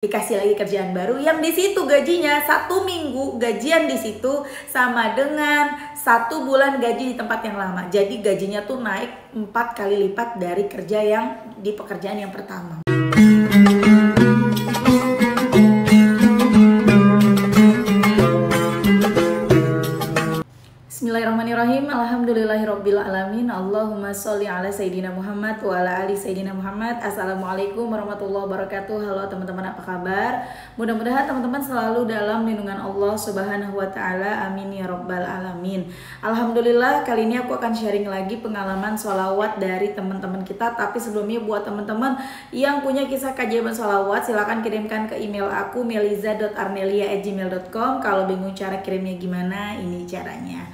dikasih lagi kerjaan baru yang di situ gajinya 1 minggu gajian di situ sama dengan 1 bulan gaji di tempat yang lama. Jadi gajinya tuh naik 4 kali lipat dari kerja yang di pekerjaan yang pertama. Bismillahirrahmanirrahim. Alhamdulillahirabbil alamin. Allahumma sholli ala sayidina Muhammad wa ala ali sayidina Muhammad. Assalamualaikum warahmatullahi wabarakatuh. Halo teman-teman, apa kabar? Mudah-mudahan teman-teman selalu dalam lindungan Allah Subhanahu wa taala. Amin ya rabbal alamin. Alhamdulillah, kali ini aku akan sharing lagi pengalaman sholawat dari teman-teman kita. Tapi sebelumnya buat teman-teman yang punya kisah keajaiban sholawat, silahkan kirimkan ke email aku meliza.arnelia@gmail.com. Kalau bingung cara kirimnya gimana, ini caranya.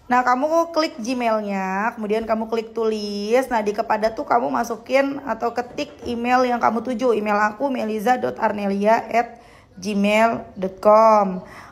Nah, kamu klik Gmailnya, kemudian kamu klik tulis. Nah, di kepada tuh kamu masukin atau ketik email yang kamu tuju. Email aku meliza.arnelia@gmail.com.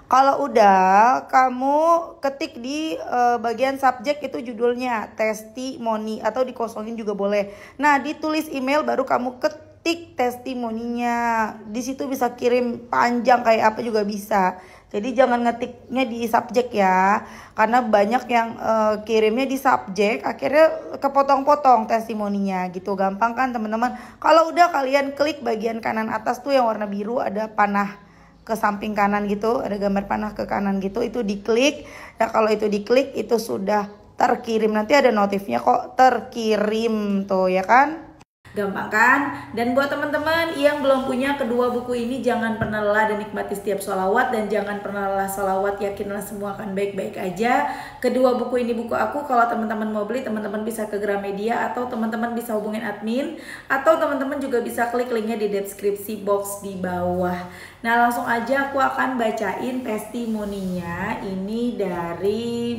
Kalau udah, kamu ketik di bagian subjek itu judulnya testimoni atau dikosongin juga boleh. Nah, ditulis email baru kamu ketik testimoninya. Di situ bisa kirim panjang kayak apa juga bisa. Jadi jangan ngetiknya di subjek ya, karena banyak yang kirimnya di subjek, akhirnya kepotong-potong testimoninya gitu. Gampang kan teman-teman? Kalau udah, kalian klik bagian kanan atas tuh yang warna biru, ada panah ke samping kanan gitu, ada gambar panah ke kanan gitu, itu diklik. Ya kalau itu diklik itu sudah terkirim, nanti ada notifnya kok terkirim tuh ya kan? Gampang kan? Dan buat teman-teman yang belum punya kedua buku ini, jangan pernah lelah dan nikmati setiap sholawat, dan jangan pernah lelah sholawat, yakinlah semua akan baik-baik aja. Kedua buku ini buku aku. Kalau teman-teman mau beli, teman-teman bisa ke Gramedia, atau teman-teman bisa hubungin admin, atau teman-teman juga bisa klik linknya di deskripsi box di bawah. Nah, langsung aja aku akan bacain testimoninya. Ini dari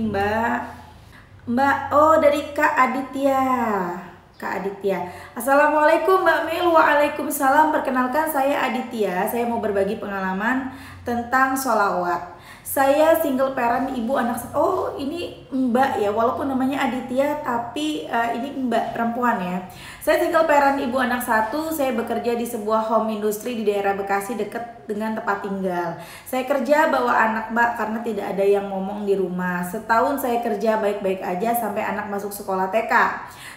dari Kak Aditya. Kak Aditya. Assalamualaikum Mbak Mil. Waalaikumsalam. Perkenalkan, saya Aditya. Saya mau berbagi pengalaman tentang sholawat. Saya single parent, ibu anak. Oh, ini Mbak ya, walaupun namanya Aditya tapi ini Mbak perempuan ya. Saya single parent, ibu anak 1. Saya bekerja di sebuah home industry di daerah Bekasi dekat dengan tempat tinggal. Saya kerja bawa anak Mbak karena tidak ada yang ngomong di rumah. Setahun saya kerja baik-baik aja sampai anak masuk sekolah TK.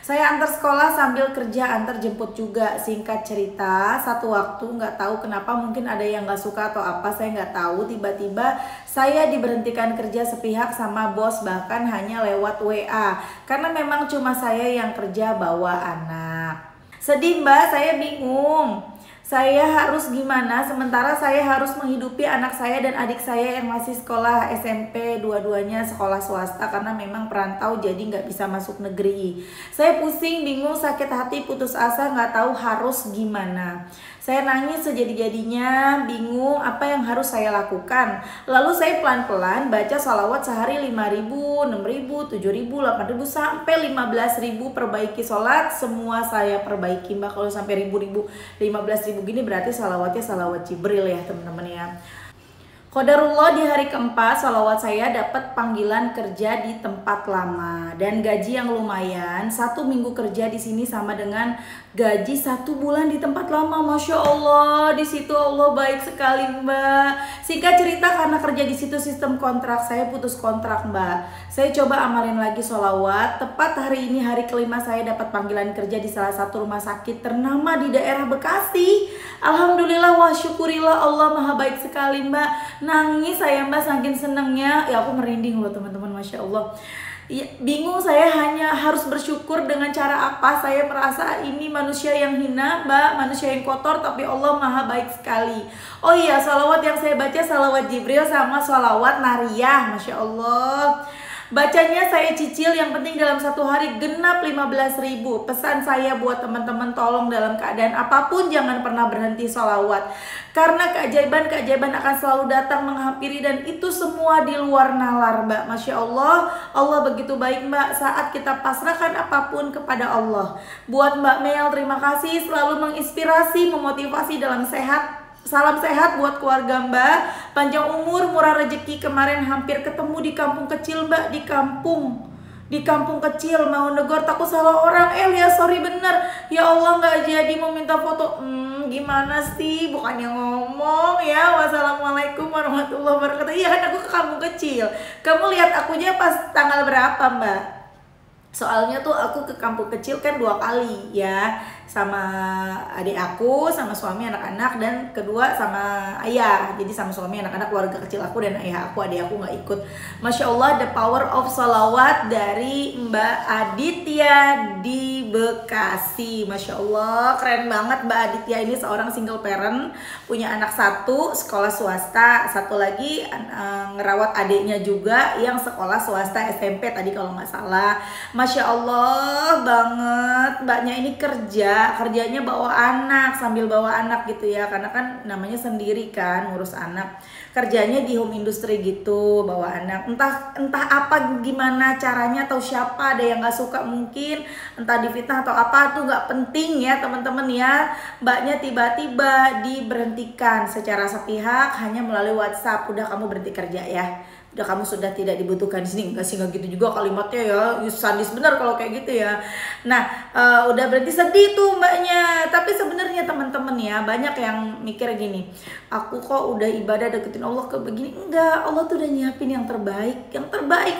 Saya antar sekolah sambil kerja, antar jemput juga. Singkat cerita, satu waktu nggak tahu kenapa, mungkin ada yang nggak suka atau apa, saya nggak tahu. Tiba-tiba saya diberhentikan kerja sepihak sama bos, bahkan hanya lewat WA. Karena memang cuma saya yang kerja bawa anak. Sedih Mbak, saya bingung. Saya harus gimana sementara saya harus menghidupi anak saya dan adik saya yang masih sekolah SMP, dua-duanya sekolah swasta karena memang perantau jadi nggak bisa masuk negeri. Saya pusing, bingung, sakit hati, putus asa, nggak tahu harus gimana. Saya nangis sejadi-jadinya, bingung apa yang harus saya lakukan. Lalu saya pelan-pelan baca sholawat sehari 5.000, 6.000, 7.000, 8.000 sampai 15.000. Perbaiki sholat, semua saya perbaiki Mbak. Kalau sampai 1.000, 15.000 gini berarti sholawatnya sholawat Jibril ya teman-teman ya. Qadarullah, di hari keempat sholawat saya dapat panggilan kerja di tempat lama dan gaji yang lumayan. 1 minggu kerja di sini sama dengan gaji 1 bulan di tempat lama. Masya Allah, di situ Allah baik sekali Mbak. Singkat cerita, karena kerja di situ sistem kontrak, saya putus kontrak Mbak. Saya coba amalin lagi sholawat. Tepat hari ini hari kelima saya dapat panggilan kerja di salah satu rumah sakit ternama di daerah Bekasi. Alhamdulillah wa syukurillah, Allah maha baik sekali Mbak. Nangis saya Mbak saking senengnya. Ya aku merinding loh teman-teman, Masya Allah. Ya, bingung saya hanya harus bersyukur dengan cara apa. Saya merasa ini manusia yang hina Mbak, manusia yang kotor, tapi Allah maha baik sekali. Oh iya, sholawat yang saya baca sholawat Jibril sama sholawat Nariyah. Masya Allah. Bacanya saya cicil, yang penting dalam satu hari genap 15.000. Pesan saya buat teman-teman, tolong dalam keadaan apapun jangan pernah berhenti sholawat. Karena keajaiban-keajaiban akan selalu datang menghampiri, dan itu semua di luar nalar Mbak. Masya Allah, Allah begitu baik Mbak saat kita pasrahkan apapun kepada Allah. Buat Mbak Mel, terima kasih selalu menginspirasi, memotivasi dalam sehat. Salam sehat buat keluarga Mbak, panjang umur, murah rezeki. Kemarin hampir ketemu di kampung kecil Mbak, di kampung kecil mau negor, takut salah orang. Lihat sorry bener, ya Allah nggak jadi mau minta foto. Gimana sih? Bukannya ngomong ya. Wassalamualaikum warahmatullahi wabarakatuh. Iya kan aku ke kampung kecil. Kamu lihat akunya pas tanggal berapa, Mbak? Soalnya tuh aku ke kampung kecil kan 2 kali ya, sama adik aku, sama suami, anak-anak, dan kedua sama ayah. Jadi sama suami, anak-anak, keluarga kecil aku dan ayah aku, adik aku nggak ikut. Masya Allah, the power of salawat dari Mbak Aditya di Bekasi. Masya Allah, keren banget Mbak Aditya ini seorang single parent, punya anak 1, sekolah swasta, satu lagi ngerawat adiknya juga yang sekolah swasta SMP tadi kalau nggak salah. Masya Allah banget, mbaknya ini kerjanya bawa anak, sambil bawa anak gitu ya, karena kan namanya sendiri kan ngurus anak, kerjanya di home industry gitu, bawa anak, entah apa gimana caranya atau siapa ada yang nggak suka mungkin, entah difitnah atau apa, tuh nggak penting ya teman-teman ya. Mbaknya tiba-tiba diberhentikan secara sepihak hanya melalui WhatsApp, udah kamu berhenti kerja ya, udah kamu sudah tidak dibutuhkan di sini. Enggak sih, nggak gitu juga kalimatnya ya, sadis bener kalau kayak gitu ya. Nah udah berhenti, sedih tuh mbaknya. Tapi sebenarnya teman-teman ya, banyak yang mikir gini, aku kok udah ibadah deketin Allah ke begini. Enggak, Allah tuh udah nyiapin yang terbaik,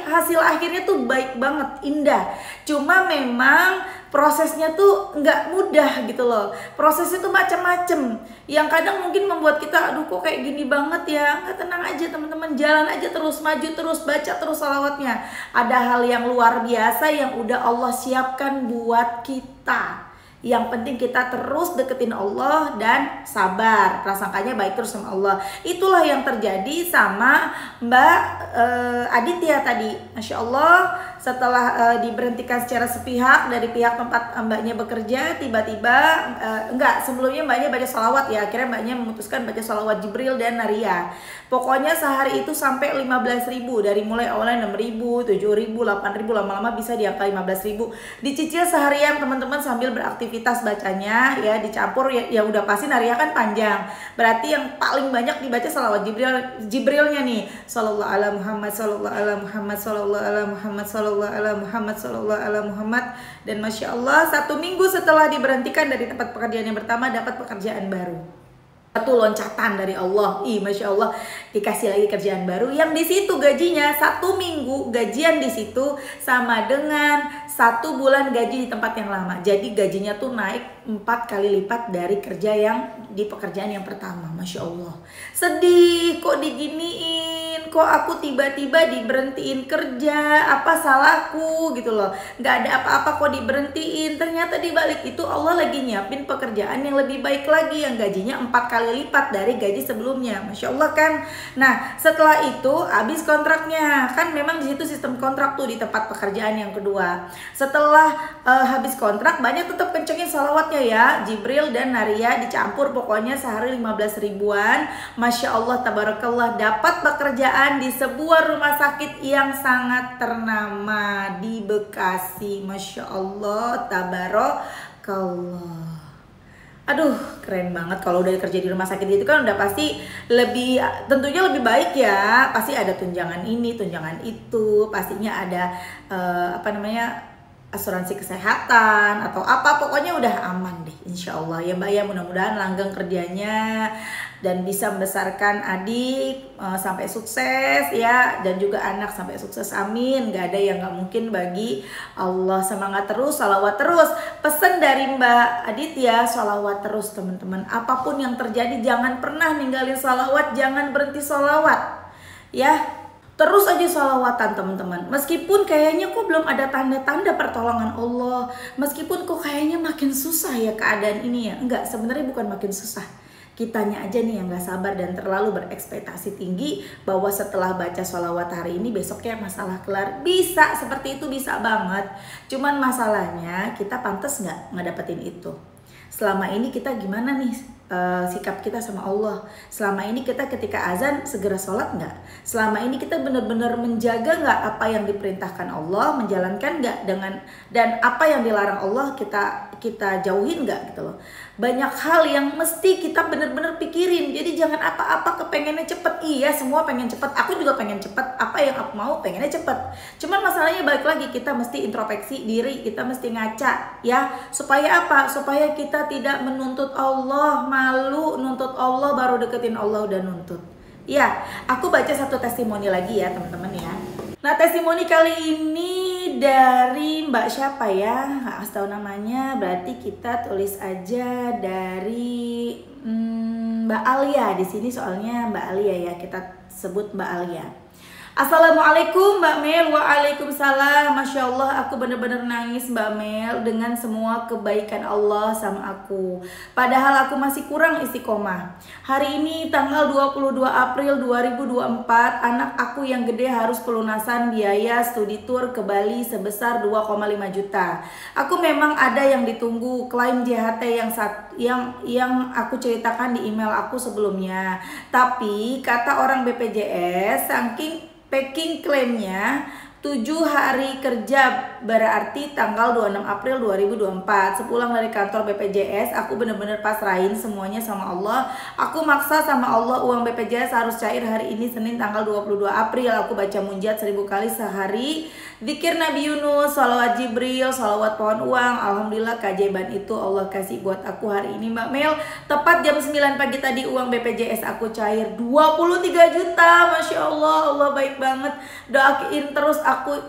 hasil akhirnya tuh baik banget, indah. Cuma memang prosesnya tuh nggak mudah gitu loh, prosesnya tuh macam-macam yang kadang mungkin membuat kita aduh kok kayak gini banget ya. Nggak, tenang aja teman-teman, jalan aja terus, maju terus, baca terus salawatnya. Ada hal yang luar biasa yang udah Allah siapkan buat kita. Yang penting kita terus deketin Allah dan sabar, prasangkanya baik terus sama Allah. Itulah yang terjadi sama Mbak Aditya tadi. Masya Allah, setelah diberhentikan secara sepihak dari pihak tempat mbaknya bekerja, tiba-tiba enggak, sebelumnya mbaknya baca salawat ya, akhirnya mbaknya memutuskan baca salawat Jibril dan Naria. Pokoknya sehari itu sampai 15.000, dari mulai awalnya 6.000, 7.000, 8.000, lama-lama bisa di angka 15.000. Dicicil seharian teman-teman sambil beraktivitas bacanya ya, dicampur ya udah pasti Naria kan panjang. Berarti yang paling banyak dibaca salawat Jibrilnya nih. Sallallahu ala Muhammad, sallallahu ala Muhammad, sallallahu ala Muhammad, sallallahu ala Muhammad, sallallahu ala Muhammad. Dan Masya Allah, 1 minggu setelah diberhentikan dari tempat pekerjaan yang pertama, dapat pekerjaan baru. Satu loncatan dari Allah. Masya Allah, dikasih lagi kerjaan baru yang di situ gajinya 1 minggu gajian di situ sama dengan 1 bulan gaji di tempat yang lama. Jadi gajinya tuh naik 4 kali lipat dari kerja yang di pekerjaan yang pertama. Masya Allah, sedih, kok diginiin, kok aku tiba-tiba diberhentiin kerja, apa salahku gitu loh. Nggak ada apa-apa kok diberhentiin. Ternyata di balik itu Allah lagi nyiapin pekerjaan yang lebih baik lagi, yang gajinya 4 kali lipat dari gaji sebelumnya. Masya Allah kan. Nah setelah itu habis kontraknya, kan memang di situ sistem kontrak tuh di tempat pekerjaan yang kedua. Setelah habis kontrak, banyak tetap kencengin salawatnya ya, Jibril dan Naria dicampur, pokoknya sehari 15 ribuan. Masya Allah, tabarakallah, dapat pekerjaan di sebuah rumah sakit yang sangat ternama di Bekasi. Masya Allah, tabarakallah. Aduh, keren banget kalau udah kerja di rumah sakit itu kan udah pasti lebih, tentunya lebih baik ya. Pasti ada tunjangan ini, tunjangan itu, pastinya ada asuransi kesehatan atau apa, pokoknya udah aman deh insya Allah ya Mbak ya. Mudah-mudahan langgeng kerjanya dan bisa membesarkan adik sampai sukses ya, dan juga anak sampai sukses, amin. Gak ada yang gak mungkin bagi Allah. Semangat terus, salawat terus. Pesan dari Mbak Aditya, salawat terus teman-teman. Apapun yang terjadi jangan pernah ninggalin salawat, jangan berhenti salawat ya. Terus aja salawatan teman-teman. Meskipun kayaknya kok belum ada tanda-tanda pertolongan Allah, meskipun kok kayaknya makin susah ya keadaan ini ya. Enggak, sebenarnya bukan makin susah, kitanya aja nih yang gak sabar dan terlalu berekspektasi tinggi bahwa setelah baca sholawat hari ini besoknya masalah kelar. Bisa seperti itu, bisa banget. Cuman masalahnya kita pantas gak ngedapetin itu. Selama ini kita gimana nih sikap kita sama Allah? Selama ini kita ketika azan segera sholat nggak? Selama ini kita benar-benar menjaga nggak apa yang diperintahkan Allah, menjalankan nggak dengan, dan apa yang dilarang Allah kita jauhin nggak gitu loh. banyak hal yang mesti kita bener-bener pikirin. Jadi jangan apa-apa kepengennya cepet. Iya, semua pengen cepet, aku juga pengen cepet. Apa yang aku mau pengennya cepet. Cuman masalahnya balik lagi, kita mesti introspeksi diri, kita mesti ngaca ya. Supaya apa? Supaya kita tidak menuntut Allah. Malu nuntut Allah baru deketin Allah udah nuntut. Ya, aku baca satu testimoni lagi ya teman-teman ya. Nah, testimoni kali ini dari Mbak siapa ya? Nggak kasih tahu namanya, berarti kita tulis aja dari Mbak Alia di sini, soalnya Mbak Alia ya, kita sebut Mbak Alia. Assalamualaikum Mbak Mel. Waalaikumsalam. Masya Allah, aku bener-bener nangis Mbak Mel dengan semua kebaikan Allah sama aku. Padahal aku masih kurang istiqomah. Hari ini tanggal 22 April 2024, anak aku yang gede harus pelunasan biaya studi tour ke Bali sebesar 2,5 juta. Aku memang ada yang ditunggu klaim JHT yang aku ceritakan di email aku sebelumnya. Tapi kata orang BPJS, saking packing klaimnya 7 hari kerja, berarti tanggal 26 April 2024. Sepulang dari kantor BPJS, aku bener-bener pasrahin semuanya sama Allah. Aku maksa sama Allah, uang BPJS harus cair hari ini Senin tanggal 22 April. Aku baca munjat 1000 kali sehari, zikir Nabi Yunus, sholawat Jibril, sholawat pohon uang. Alhamdulillah keajaiban itu Allah kasih buat aku hari ini Mbak Mel. Tepat jam 9 pagi tadi uang BPJS aku cair 23 juta. Masya Allah, Allah baik banget.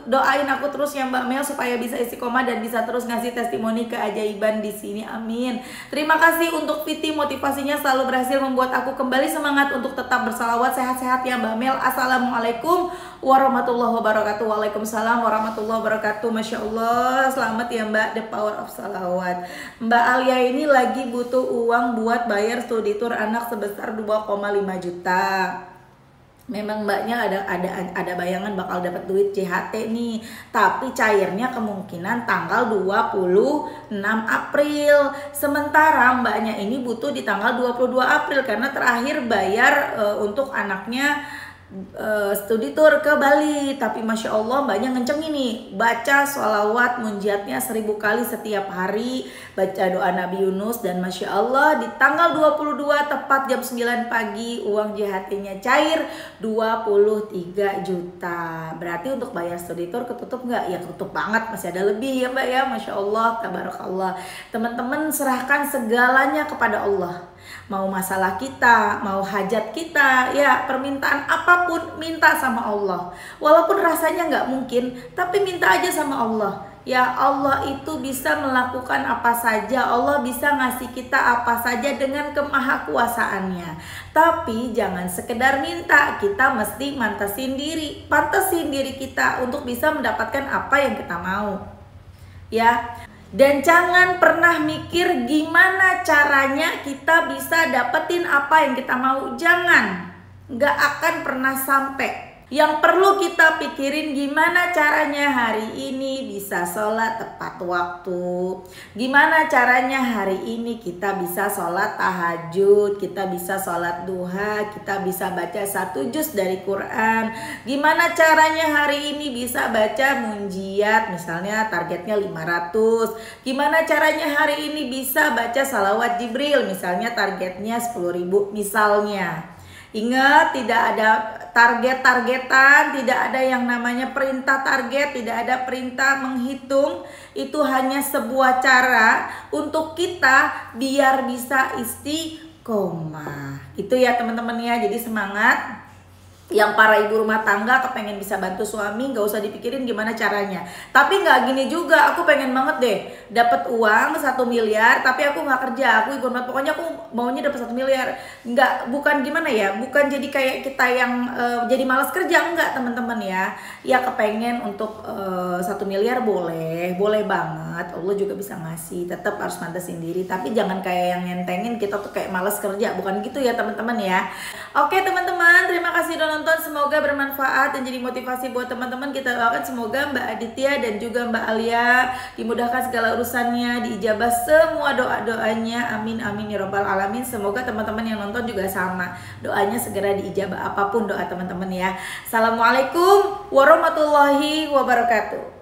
Doain aku terus ya Mbak Mel supaya bisa istiqomah dan bisa terus ngasih testimoni keajaiban di sini. Amin. Terima kasih untuk Viti, motivasinya selalu berhasil membuat aku kembali semangat untuk tetap bersalawat. Sehat-sehat ya Mbak Mel. Assalamualaikum warahmatullahi wabarakatuh. Waalaikumsalam warahmatullahi wabarakatuh. Masya Allah, selamat ya Mbak, the power of salawat. Mbak Alia ini lagi butuh uang buat bayar studi tour anak sebesar 2,5 juta. Memang mbaknya ada bayangan bakal dapat duit JHT nih, tapi cairnya kemungkinan tanggal 26 April. Sementara mbaknya ini butuh di tanggal 22 April karena terakhir bayar untuk anaknya studi tour ke Bali. Tapi Masya Allah mbaknya ngenceng ini, baca sholawat munjatnya 1000 kali setiap hari, baca doa Nabi Yunus, dan Masya Allah di tanggal 22 tepat jam 9 pagi uang JHT-nya cair 23 juta. Berarti untuk bayar studi tour ketutup nggak? Ya ketutup banget, masih ada lebih ya Mbak ya. Masya Allah, tabarakallah. Teman-teman serahkan segalanya kepada Allah. Mau masalah kita, mau hajat kita, ya permintaan apapun minta sama Allah. Walaupun rasanya nggak mungkin, tapi minta aja sama Allah. Ya Allah itu bisa melakukan apa saja, Allah bisa ngasih kita apa saja dengan kemahakuasaannya. Tapi jangan sekedar minta, kita mesti pantesin diri kita untuk bisa mendapatkan apa yang kita mau. Ya. Dan jangan pernah mikir gimana caranya kita bisa dapetin apa yang kita mau. Jangan, nggak akan pernah sampai. Yang perlu kita pikirin gimana caranya hari ini bisa sholat tepat waktu. Gimana caranya hari ini kita bisa sholat tahajud, kita bisa sholat duha, kita bisa baca 1 juz dari Quran. Gimana caranya hari ini bisa baca munjiat, misalnya targetnya 500. Gimana caranya hari ini bisa baca salawat Jibril, misalnya targetnya 10.000 misalnya. Ingat, tidak ada target-targetan, tidak ada yang namanya perintah target, tidak ada perintah menghitung. Itu hanya sebuah cara untuk kita biar bisa istiqomah. Itu ya teman-teman ya, jadi semangat. Yang para ibu rumah tangga kepengen bisa bantu suami, gak usah dipikirin gimana caranya. Tapi gak gini juga, aku pengen banget deh dapat uang 1 miliar, tapi aku gak kerja, aku ibu rumah, pokoknya aku maunya dapat 1 miliar. Bukan gimana ya, bukan jadi kayak kita yang jadi malas kerja, enggak teman-teman ya. Ya kepengen untuk 1 miliar boleh banget, Allah juga bisa ngasih, tetap harus mantesin diri. Tapi jangan kayak yang nyentengin kita tuh kayak malas kerja, bukan gitu ya teman-teman ya. Oke teman-teman, terima kasih udah nonton, semoga bermanfaat dan jadi motivasi buat teman-teman. Kita doakan semoga Mbak Aditya dan juga Mbak Alia dimudahkan segala urusannya, diijabah semua doa-doanya, amin amin ya robbal alamin. Semoga teman-teman yang nonton juga sama, doanya segera diijabah apapun doa teman-teman ya. Assalamualaikum warahmatullahi wabarakatuh.